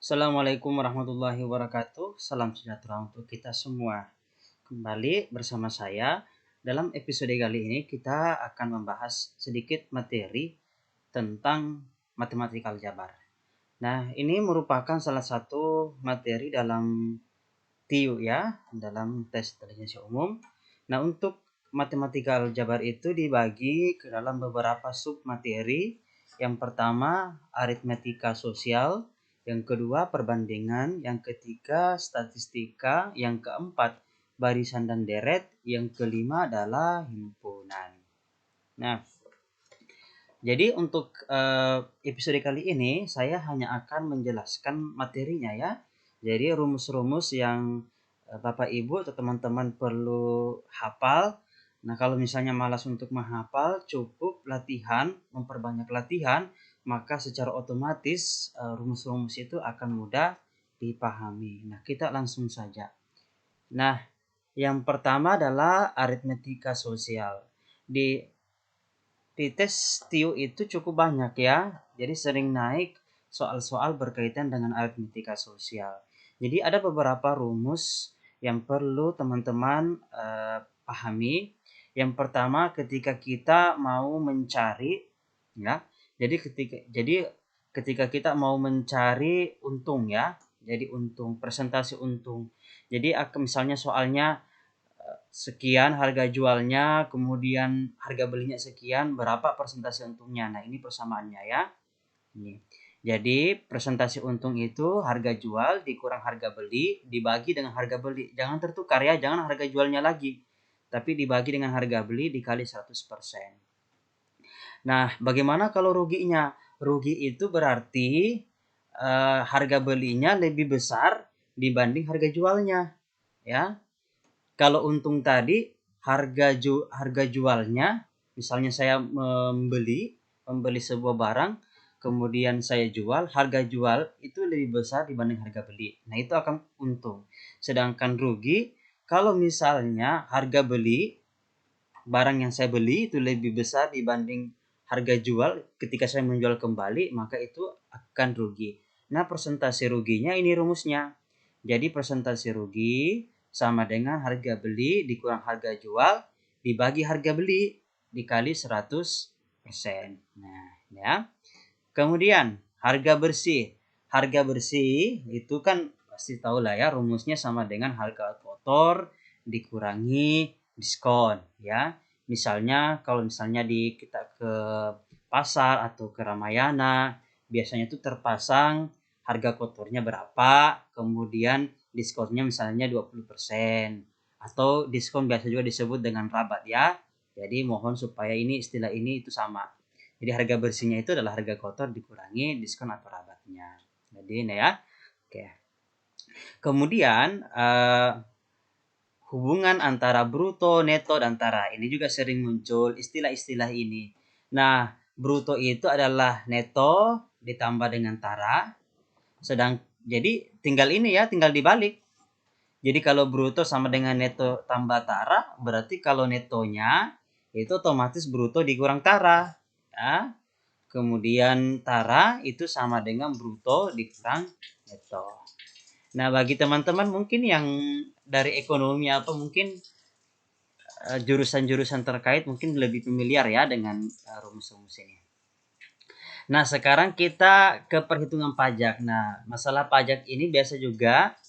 Assalamualaikum warahmatullahi wabarakatuh. Salam sejahtera untuk kita semua. Kembali bersama saya. Dalam episode kali ini kita akan membahas sedikit materi tentang matematika aljabar. Nah, ini merupakan salah satu materi dalam TIU ya, dalam tes intelijensi umum. Nah, untuk matematika aljabar itu dibagi ke dalam beberapa sub materi. Yang pertama, aritmetika sosial, yang kedua, perbandingan, yang ketiga, statistika, yang keempat, barisan dan deret, yang kelima adalah himpunan. Nah, jadi untuk episode kali ini saya hanya akan menjelaskan materinya ya. Jadi rumus-rumus yang Bapak Ibu atau teman-teman perlu hafal. Nah, kalau misalnya malas untuk menghafal, cukup latihan, memperbanyak latihan, maka secara otomatis rumus-rumus itu akan mudah dipahami. Nah, kita langsung saja. Nah, yang pertama adalah aritmetika sosial. Di tes TIU itu cukup banyak ya, jadi sering naik soal-soal berkaitan dengan aritmetika sosial. Jadi ada beberapa rumus yang perlu teman-teman pahami. Yang pertama, ketika kita mau mencari ya, jadi ketika kita mau mencari untung ya, jadi untung, presentasi untung. Jadi misalnya soalnya sekian harga jualnya, kemudian harga belinya sekian, berapa persentase untungnya. Nah, ini persamaannya ya. Ini. Jadi, presentasi untung itu harga jual dikurang harga beli dibagi dengan harga beli. Jangan tertukar ya, jangan harga jualnya lagi. Tapi dibagi dengan harga beli dikali 100%. Nah, bagaimana kalau ruginya? Rugi itu berarti harga belinya lebih besar dibanding harga jualnya, ya. Kalau untung tadi harga jualnya, misalnya saya membeli sebuah barang, kemudian saya jual, harga jual itu lebih besar dibanding harga beli. Nah, itu akan untung. Sedangkan rugi, kalau misalnya harga beli barang yang saya beli itu lebih besar dibanding harga jual ketika saya menjual kembali, maka itu akan rugi. Nah, persentase ruginya ini rumusnya. Jadi persentase rugi sama dengan harga beli dikurang harga jual dibagi harga beli dikali 100%. Nah, ya. Kemudian harga bersih. Harga bersih itu kan pasti tahu lah ya, rumusnya sama dengan harga kotor dikurangi diskon ya. Misalnya kalau misalnya kita ke pasar atau ke Ramayana, biasanya itu terpasang harga kotornya berapa, kemudian diskonnya misalnya 20%, atau diskon biasa juga disebut dengan rabat ya. Jadi mohon supaya ini istilah ini itu sama. Jadi harga bersihnya itu adalah harga kotor dikurangi diskon atau rabatnya. Jadi ini ya. Oke. Kemudian hubungan antara bruto, neto, dan tara. Ini juga sering muncul istilah-istilah ini. Nah, bruto itu adalah neto ditambah dengan tara. Jadi tinggal ini ya, tinggal dibalik. Jadi kalau bruto sama dengan neto tambah tara, berarti kalau netonya itu otomatis bruto dikurang tara. Ya. Kemudian tara itu sama dengan bruto dikurang neto. Nah, bagi teman-teman mungkin yang dari ekonomi apa mungkin jurusan-jurusan terkait mungkin lebih familiar ya dengan rumus-rumus ini. Nah, sekarang kita ke perhitungan pajak. Nah, masalah pajak ini biasa juga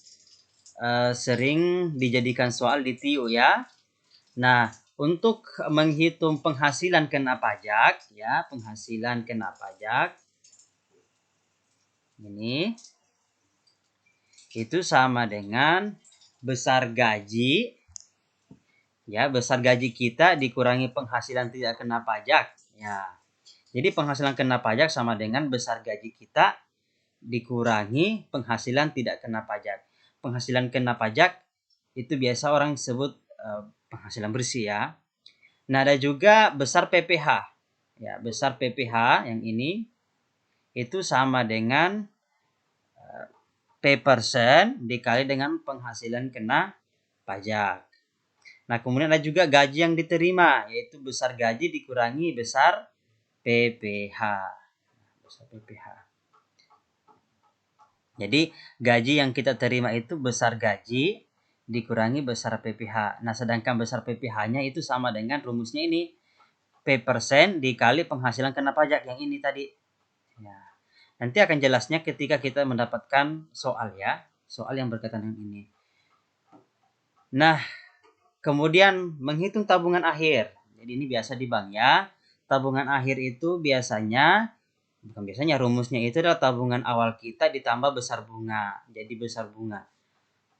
sering dijadikan soal di TIU ya. Nah, untuk menghitung penghasilan kena pajak ya, penghasilan kena pajak ini itu sama dengan besar gaji ya, besar gaji kita dikurangi penghasilan tidak kena pajak ya. Jadi penghasilan kena pajak sama dengan besar gaji kita dikurangi penghasilan tidak kena pajak. Penghasilan kena pajak itu biasa orang sebut penghasilan bersih ya. Nah, ada juga besar PPh. Ya, besar PPh yang ini itu sama dengan P% dikali dengan penghasilan kena pajak. Nah, kemudian ada juga gaji yang diterima, yaitu besar gaji dikurangi besar PPh. Besar PPh. Jadi gaji yang kita terima itu besar gaji dikurangi besar PPh. Nah, sedangkan besar PPh-nya itu sama dengan rumusnya ini. P persen dikali penghasilan kena pajak yang ini tadi. Ya. Nanti akan jelasnya ketika kita mendapatkan soal ya. Soal yang berkaitan dengan ini. Nah, kemudian menghitung tabungan akhir. Jadi ini biasa di bank ya. Tabungan akhir itu rumusnya itu adalah tabungan awal kita ditambah besar bunga. Jadi besar bunga.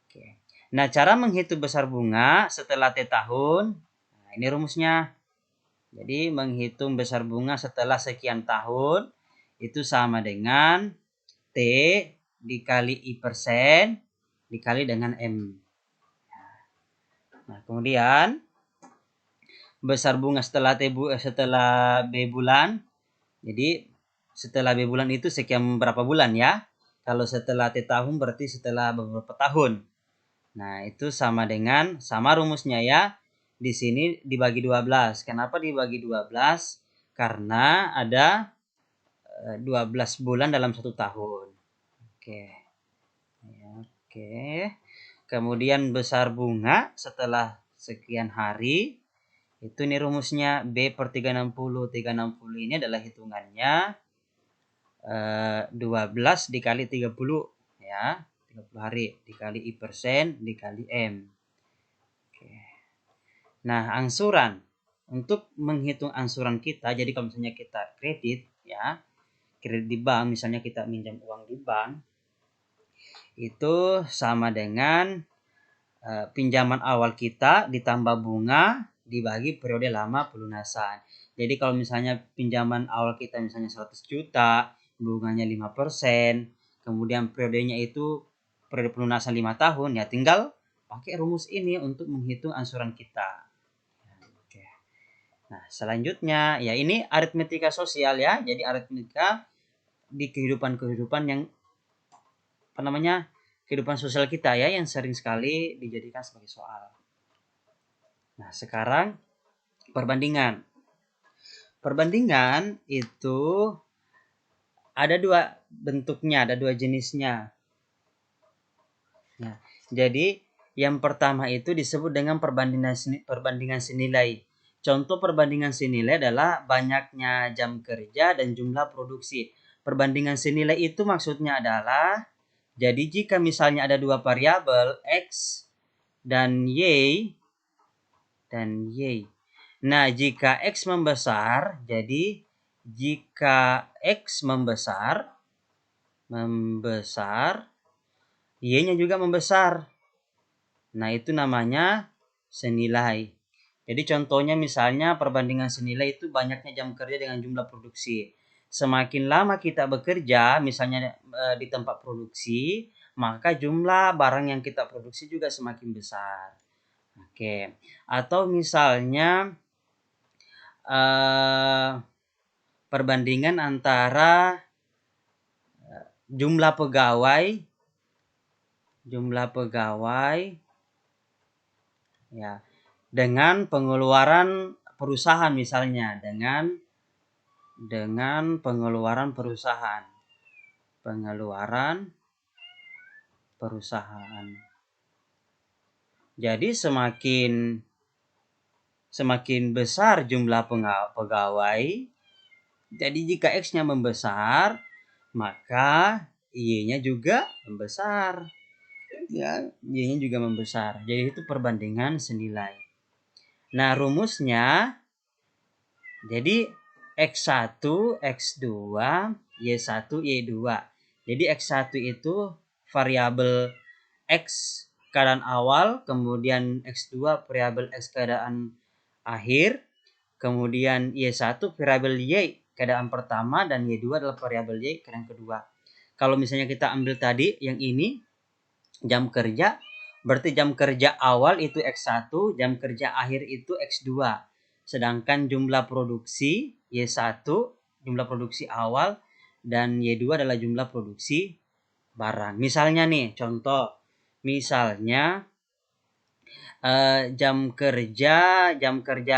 Oke. Nah, cara menghitung besar bunga setelah T tahun. Nah, ini rumusnya. Jadi menghitung besar bunga setelah sekian tahun itu sama dengan T dikali I persen dikali dengan M. Nah, kemudian besar bunga setelah B bulan. Jadi setelah B bulan itu sekian berapa bulan ya? Kalau setelah T tahun berarti setelah beberapa tahun. Nah, itu sama rumusnya ya. Di sini dibagi 12. Kenapa dibagi 12? Karena ada 12 bulan dalam 1 tahun. Oke. Ya, oke. Kemudian besar bunga setelah sekian hari. Itu nih rumusnya B per 360. 360 ini adalah hitungannya 12 dikali 30 ya. 30 hari dikali I persen dikali M. Oke. Nah, angsuran. Untuk menghitung angsuran kita, jadi kalau misalnya kita kredit ya, kredit di bank, misalnya kita minjam uang di bank, itu sama dengan pinjaman awal kita ditambah bunga dibagi periode lama pelunasan. Jadi kalau misalnya pinjaman awal kita misalnya 100 juta, bunganya 5%, kemudian periodenya itu periode pelunasan 5 tahun, ya tinggal pakai rumus ini untuk menghitung angsuran kita. Oke. Nah, selanjutnya ya ini aritmetika sosial ya. Jadi aritmetika di kehidupan yang kehidupan sosial kita ya yang sering sekali dijadikan sebagai soal. Nah, sekarang perbandingan. Perbandingan itu ada 2 bentuknya, ada 2 jenisnya. Nah, jadi yang pertama itu disebut dengan perbandingan senilai. Contoh perbandingan senilai adalah banyaknya jam kerja dan jumlah produksi. Perbandingan senilai itu maksudnya adalah, jadi jika misalnya ada 2 variabel X dan Y. Nah, jika X membesar, jadi jika X membesar, Y-nya juga membesar. Nah, itu namanya senilai. Jadi contohnya misalnya perbandingan senilai itu banyaknya jam kerja dengan jumlah produksi. Semakin lama kita bekerja, misalnya di tempat produksi, maka jumlah barang yang kita produksi juga semakin besar. Oke. Atau misalnya perbandingan antara jumlah pegawai ya dengan pengeluaran perusahaan, misalnya dengan pengeluaran perusahaan. Jadi semakin besar jumlah pegawai, jadi jika X-nya membesar, maka Y-nya juga membesar. Ya, Y-nya juga membesar. Jadi itu perbandingan senilai. Nah, rumusnya jadi X1, X2, Y1, Y2. Jadi X1 itu variabel X keadaan awal, kemudian X2 variabel X keadaan akhir, kemudian Y1 variabel Y keadaan pertama, dan Y2 adalah variabel Y keadaan kedua. Kalau misalnya kita ambil tadi yang ini jam kerja, berarti jam kerja awal itu X1, jam kerja akhir itu X2. Sedangkan jumlah produksi Y1 jumlah produksi awal dan Y2 adalah jumlah produksi barang. Misalnya nih, contoh. Misalnya jam kerja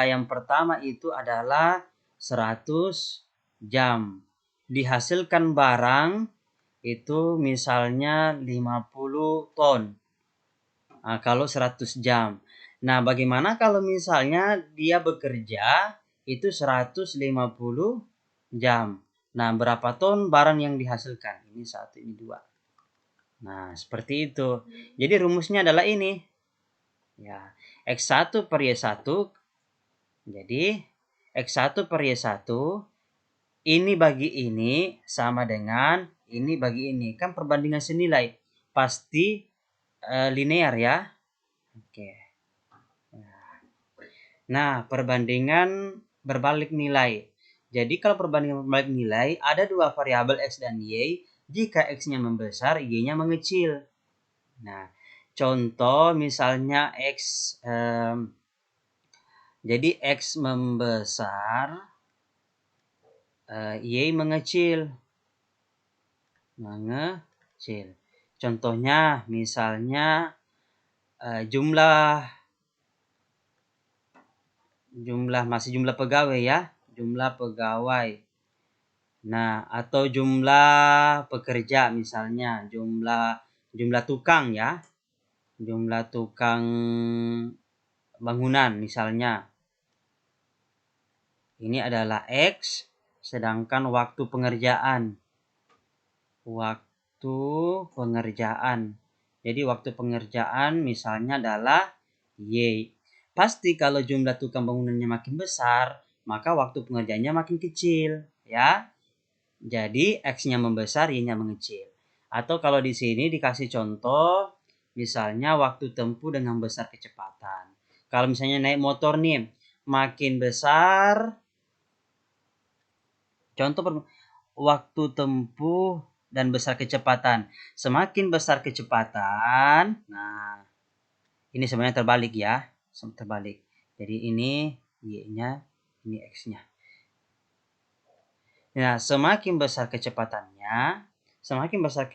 yang pertama itu adalah 100 jam. Dihasilkan barang itu misalnya 50 ton. Nah, kalau 100 jam. Nah, bagaimana kalau misalnya dia bekerja itu 150 jam. Nah, berapa ton barang yang dihasilkan? Ini 1, ini 2. Nah, seperti itu. Jadi rumusnya adalah ini. Ya, X1 per Y1. Jadi, X1 per Y1 ini bagi ini sama dengan ini bagi ini. Kan perbandingan senilai. Pasti linear ya. Oke. Nah, perbandingan berbalik nilai. Jadi kalau perbandingan berbalik nilai, ada dua variabel X dan Y. Jika X-nya membesar, Y-nya mengecil. Nah, contoh misalnya jadi X membesar, Y mengecil. Contohnya misalnya jumlah pegawai ya, jumlah pegawai. Nah, atau jumlah pekerja misalnya, jumlah tukang ya. Jumlah tukang bangunan misalnya. Ini adalah X, sedangkan waktu pengerjaan. Jadi waktu pengerjaan misalnya adalah Y. Pasti kalau jumlah tukang bangunannya makin besar, maka waktu pengerjaannya makin kecil, ya. Jadi X-nya membesar, Y-nya mengecil. Atau kalau di sini dikasih contoh, misalnya waktu tempuh dengan besar kecepatan. Kalau misalnya naik motor nih, makin besar, contoh waktu tempuh dan besar kecepatan. Semakin besar kecepatan, nah ini sebenarnya terbalik ya, terbalik. Jadi ini Y-nya, ini X-nya. Nah, semakin besar kecepatannya, semakin besar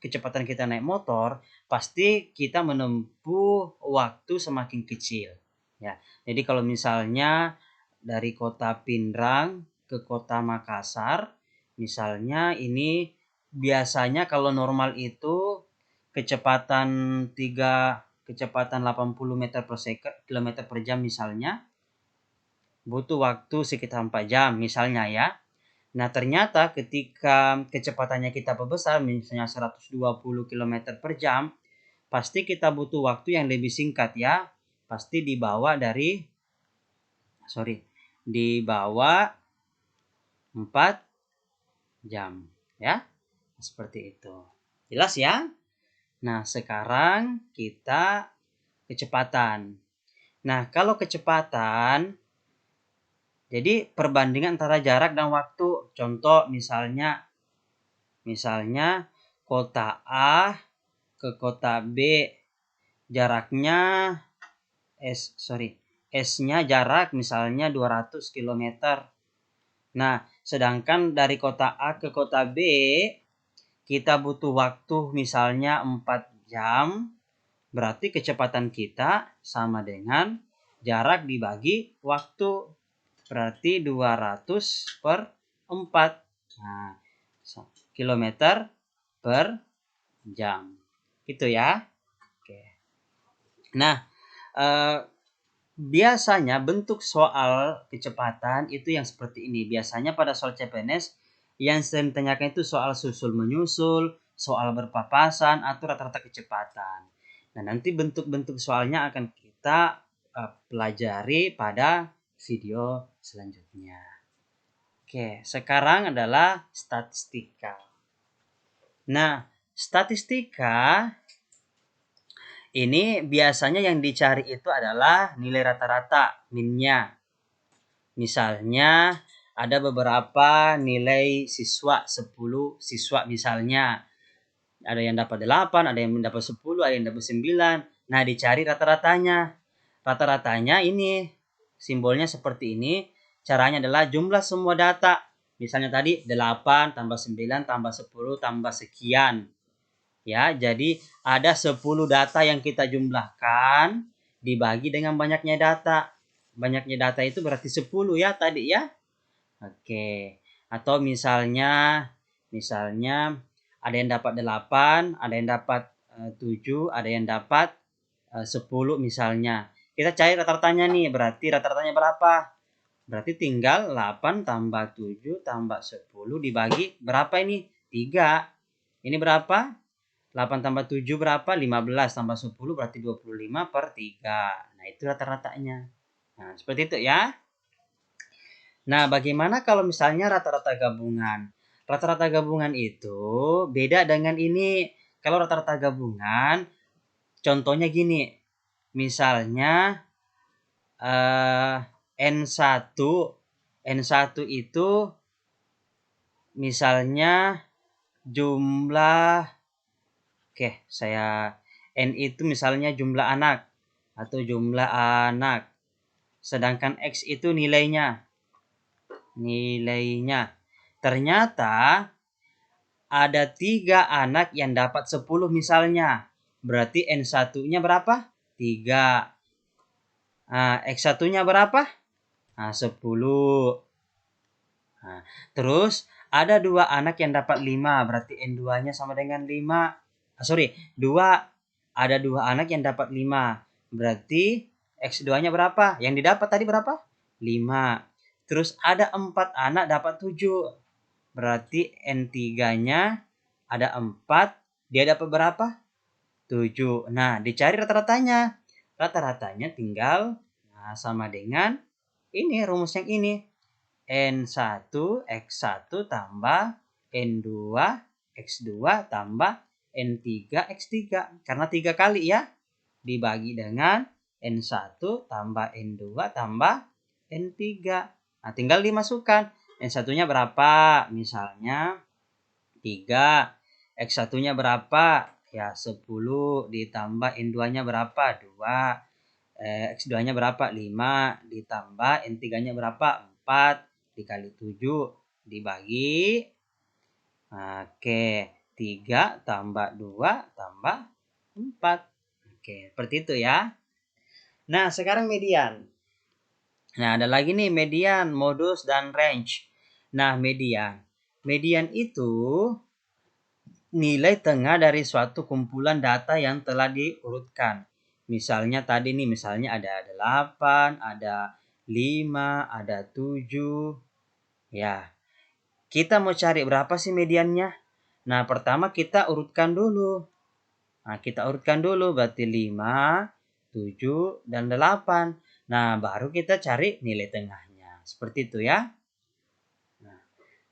kecepatan kita naik motor, pasti kita menempuh waktu semakin kecil. Ya, jadi kalau misalnya dari kota Pindrang ke kota Makassar, misalnya ini biasanya kalau normal itu kecepatan 80 meter per kilometer per jam misalnya, butuh waktu sekitar 4 jam misalnya ya. Nah, ternyata ketika kecepatannya kita perbesar, misalnya 120 km per jam, pasti kita butuh waktu yang lebih singkat ya. Pasti di bawah 4 jam. Ya, seperti itu. Jelas ya? Nah, sekarang kita kecepatan. Nah, kalau kecepatan, jadi perbandingan antara jarak dan waktu. Contoh misalnya kota A ke kota B, jaraknya S-nya jarak misalnya 200 km. Nah, sedangkan dari kota A ke kota B kita butuh waktu misalnya 4 jam, berarti kecepatan kita sama dengan jarak dibagi waktu. Berarti 200 per 4. Nah, kilometer per jam. Gitu ya. Oke. Nah, biasanya bentuk soal kecepatan itu yang seperti ini. Biasanya pada soal CPNS yang sering ditanyakan itu soal susul menyusul, soal berpapasan, atau rata-rata kecepatan. Nah, nanti bentuk-bentuk soalnya akan kita pelajari pada video selanjutnya. Oke, sekarang adalah statistika. Nah, statistika ini biasanya yang dicari itu adalah nilai rata-rata, min-nya. Misalnya ada beberapa nilai siswa, 10 siswa misalnya. Ada yang dapat 8, ada yang dapat 10, ada yang dapat 9. Nah, dicari rata-ratanya. Rata-ratanya ini simbolnya seperti ini. Caranya adalah jumlah semua data. Misalnya tadi 8 tambah 9 tambah 10 tambah sekian. Ya, jadi ada 10 data yang kita jumlahkan dibagi dengan banyaknya data. Banyaknya data itu berarti 10 ya tadi ya. Oke. Atau misalnya Ada yang dapat 8, ada yang dapat 7, ada yang dapat 10 misalnya. Kita cari rata-ratanya nih, berarti rata-ratanya berapa? Berarti tinggal 8 tambah 7 tambah 10 dibagi berapa ini? 3. Ini berapa? 8 tambah 7 berapa? 15 tambah 10 berarti 25/3. Nah, itu rata-ratanya. Nah, seperti itu ya. Nah, bagaimana kalau misalnya rata-rata gabungan? Rata-rata gabungan itu beda dengan ini. Kalau rata-rata gabungan, contohnya gini. Misalnya N1 N1 itu misalnya jumlah N itu misalnya jumlah anak atau jumlah anak. Sedangkan X itu nilainya. Ternyata ada 3 anak yang dapat 10 misalnya. Berarti N1-nya berapa? 3. Nah, X1-nya berapa? Nah, 10. Nah, terus ada 2 anak yang dapat 5, berarti N2-nya sama dengan 5. 2. Ada 2 anak yang dapat 5, berarti X2-nya berapa? Yang didapat tadi berapa? 5. Terus ada 4 anak dapat 7, berarti N3-nya ada 4, dia dapat berapa? 7. Nah, dicari rata-ratanya. Rata-ratanya tinggal sama dengan ini, rumus yang ini. N1 X1 tambah N2 X2 tambah N3 X3. Karena 3 kali ya. Dibagi dengan N1 tambah N2 tambah N3. Nah, tinggal dimasukkan. N1-nya berapa? Misalnya 3. X1-nya berapa? Ya 10 ditambah N2-nya berapa? 2. X2-nya berapa? 5 ditambah N3-nya berapa? 4 dikali 7 dibagi 3 tambah 2 tambah 4. Seperti itu ya. Nah, sekarang median. Nah, ada lagi nih median, modus, dan range. Nah, median. Median itu nilai tengah dari suatu kumpulan data yang telah diurutkan. Misalnya tadi nih, misalnya ada 8, ada 5, ada 7. Ya, kita mau cari berapa sih mediannya? Nah, pertama kita urutkan dulu. Nah, kita urutkan dulu berarti 5, 7, dan 8. Nah, baru kita cari nilai tengahnya. Seperti itu ya.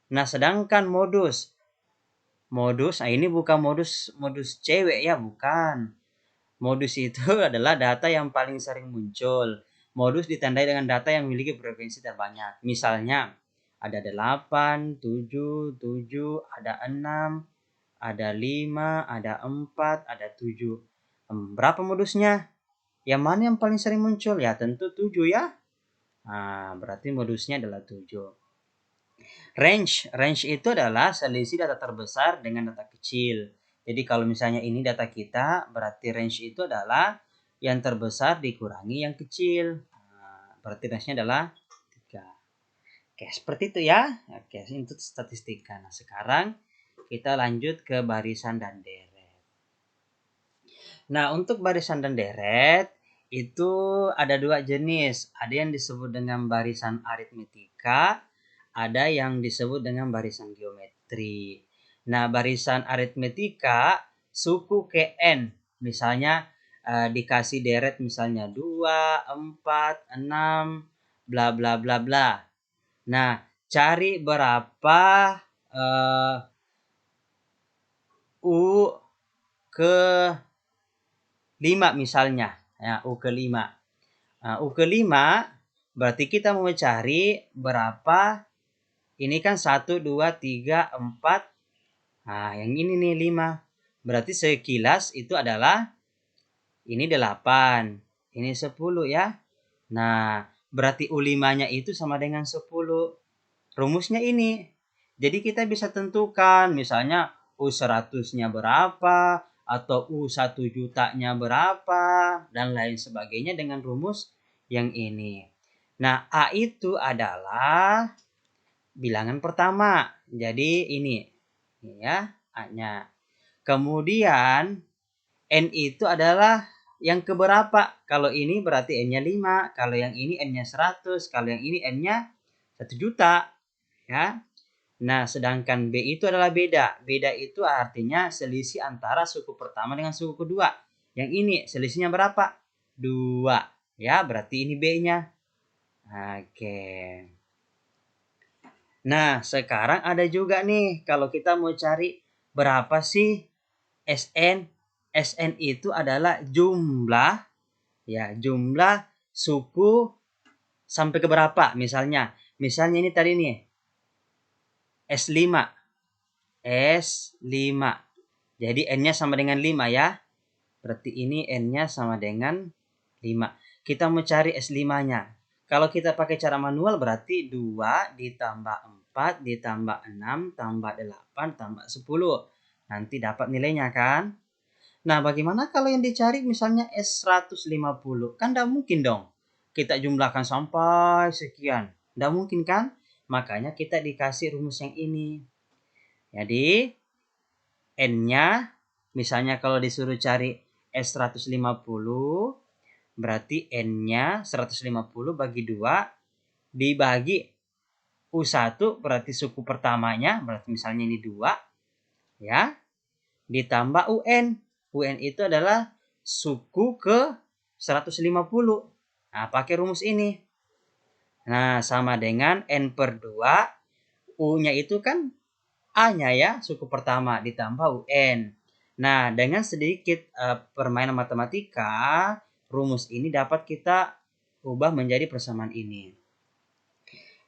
Nah, sedangkan modus. Nah ini bukan modus cewek ya, bukan. Modus itu adalah data yang paling sering muncul. Modus ditandai dengan data yang memiliki frekuensi terbanyak. Misalnya, ada 8, 7, 7, ada 6, ada 5, ada 4, ada 7. Berapa modusnya? Yang mana yang paling sering muncul? Ya tentu 7 ya. Nah, berarti modusnya adalah 7. Range itu adalah selisih data terbesar dengan data kecil. Jadi kalau misalnya ini data kita, berarti range itu adalah yang terbesar dikurangi yang kecil. Nah, berarti range-nya adalah 3. Seperti itu ya. Itu statistika. Nah, sekarang kita lanjut ke barisan dan deret. Nah, untuk barisan dan deret itu ada 2 jenis. Ada yang disebut dengan barisan aritmetika, ada yang disebut dengan barisan geometri. Nah, barisan aritmetika suku ke N. Misalnya dikasih deret misalnya 2, 4, 6, bla bla bla bla. Nah, cari berapa U ke 5 misalnya. Ya, U ke 5. Nah, U ke 5 berarti kita mau cari berapa. Ini kan 1, 2, 3, 4. Nah, yang ini nih 5. Berarti sekilas itu adalah ini 8. Ini 10 ya. Nah, berarti U5-nya itu sama dengan 10. Rumusnya ini. Jadi kita bisa tentukan misalnya U100-nya berapa atau U1 jutanya berapa dan lain sebagainya dengan rumus yang ini. Nah, A itu adalah bilangan pertama. Jadi ini ya. A-nya. Kemudian N itu adalah yang keberapa? Kalau ini berarti N-nya 5, kalau yang ini N-nya 100, kalau yang ini N-nya 1 juta. Ya. Nah, sedangkan B itu adalah beda. Beda itu artinya selisih antara suku pertama dengan suku kedua. Yang ini selisihnya berapa? 2. Ya, berarti ini B-nya. Oke. Nah, sekarang ada juga nih kalau kita mau cari berapa sih SN. SN itu adalah jumlah suku sampai ke berapa misalnya. Misalnya ini tadi nih S5. S5. Jadi N-nya sama dengan 5 ya. Berarti ini N-nya sama dengan 5. Kita mau cari S5-nya. Kalau kita pakai cara manual berarti 2 ditambah 4 ditambah 6 tambah 8 tambah 10. Nanti dapat nilainya kan? Nah, bagaimana kalau yang dicari misalnya S150? Kan tidak mungkin dong. Kita jumlahkan sampai sekian. Tidak mungkin kan? Makanya kita dikasih rumus yang ini. Jadi, N-nya, misalnya kalau disuruh cari S150, berarti N-nya 150 bagi 2 dibagi U1, berarti suku pertamanya, berarti misalnya ini 2, ya, ditambah UN. UN itu adalah suku ke 150. Nah, pakai rumus ini. Nah, sama dengan N per 2, U-nya itu kan A-nya ya, suku pertama ditambah UN. Nah, dengan sedikit permainan matematika, rumus ini dapat kita ubah menjadi persamaan ini.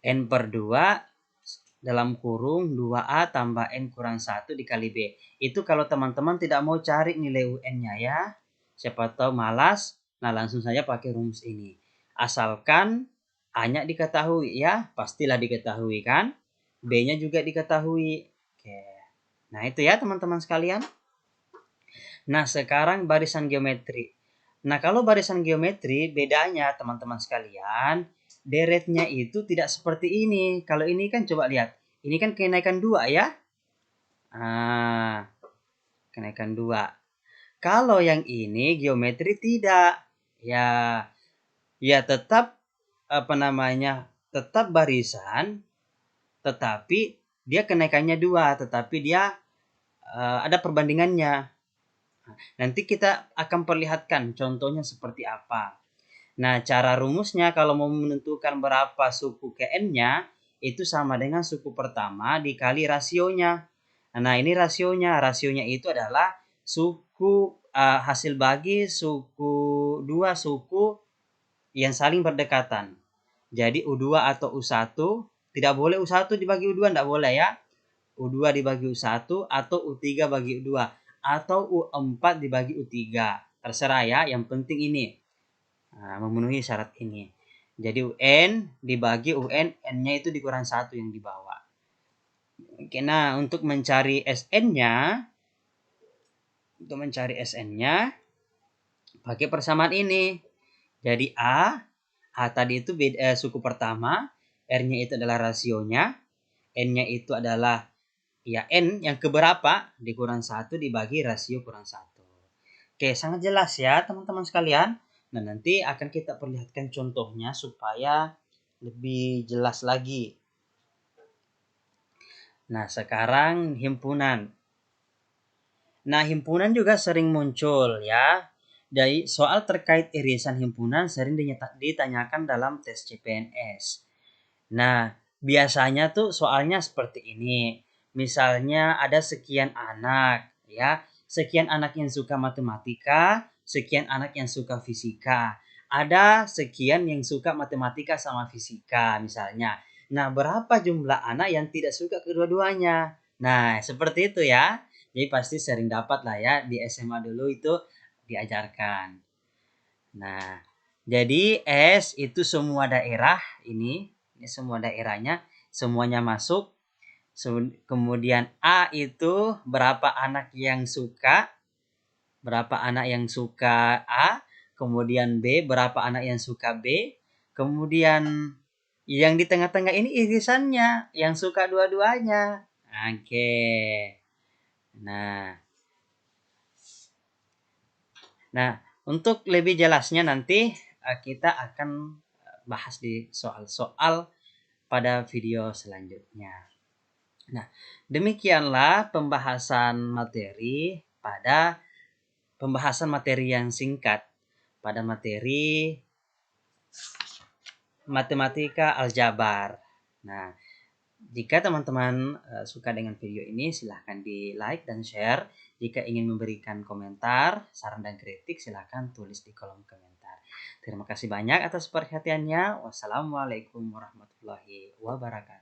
N per 2 dalam kurung 2A tambah N kurang 1 dikali B. Itu kalau teman-teman tidak mau cari nilai UN-nya ya. Siapa tahu malas, nah langsung saja pakai rumus ini. Asalkan A-nya diketahui ya, pastilah diketahui kan. B-nya juga diketahui. Oke. Nah, itu ya teman-teman sekalian. Nah, sekarang barisan geometri. Nah, kalau barisan geometri bedanya teman-teman sekalian, deretnya itu tidak seperti ini. Kalau ini kan coba lihat. Ini kan kenaikan 2 ya. Kenaikan 2. Kalau yang ini geometri tidak. Ya tetap tetap barisan, tetapi dia kenaikannya 2, tetapi dia ada perbandingannya. Nanti kita akan perlihatkan contohnya seperti apa. Nah, cara rumusnya kalau mau menentukan berapa suku ke N-nya, itu sama dengan suku pertama dikali rasionya. Nah, ini rasionya. Rasionya itu adalah suku hasil bagi suku 2 suku yang saling berdekatan. Jadi U2 atau U1, tidak boleh U1 dibagi U2, tidak boleh ya. U2 dibagi U1 atau U3 bagi U2 atau U4 dibagi U3. Terserah ya, yang penting ini memenuhi syarat ini. Jadi UN dibagi UN, N-nya itu dikurang 1 yang di bawah. Oke, nah untuk mencari SN-nya, pakai persamaan ini. Jadi A tadi itu suku pertama, R-nya itu adalah rasionya, N-nya itu adalah ya N yang keberapa dikurang 1 dibagi rasio kurang 1. Oke, sangat jelas ya teman-teman sekalian. Nah, nanti akan kita perlihatkan contohnya supaya lebih jelas lagi. Nah, sekarang himpunan. Nah, himpunan juga sering muncul ya. Jadi soal terkait irisan himpunan sering ditanyakan dalam tes CPNS. Nah, biasanya tuh soalnya seperti ini. Misalnya ada sekian anak ya. Sekian anak yang suka matematika, sekian anak yang suka fisika. Ada sekian yang suka matematika sama fisika misalnya. Nah, berapa jumlah anak yang tidak suka kedua-duanya? Nah, seperti itu ya. Jadi pasti sering dapat lah ya di SMA dulu itu diajarkan. Nah, jadi S itu semua daerah ini semua daerahnya semuanya masuk. Kemudian A itu berapa anak yang suka A, kemudian B berapa anak yang suka B, kemudian yang di tengah-tengah ini irisannya yang suka dua-duanya. Oke. Nah, untuk lebih jelasnya nanti kita akan bahas di soal-soal pada video selanjutnya. Nah, demikianlah pembahasan materi yang singkat pada materi matematika aljabar. Nah, jika teman-teman suka dengan video ini, silahkan di like dan share. Jika ingin memberikan komentar, saran dan kritik, silahkan tulis di kolom komentar. Terima kasih banyak atas perhatiannya. Wassalamualaikum warahmatullahi wabarakatuh.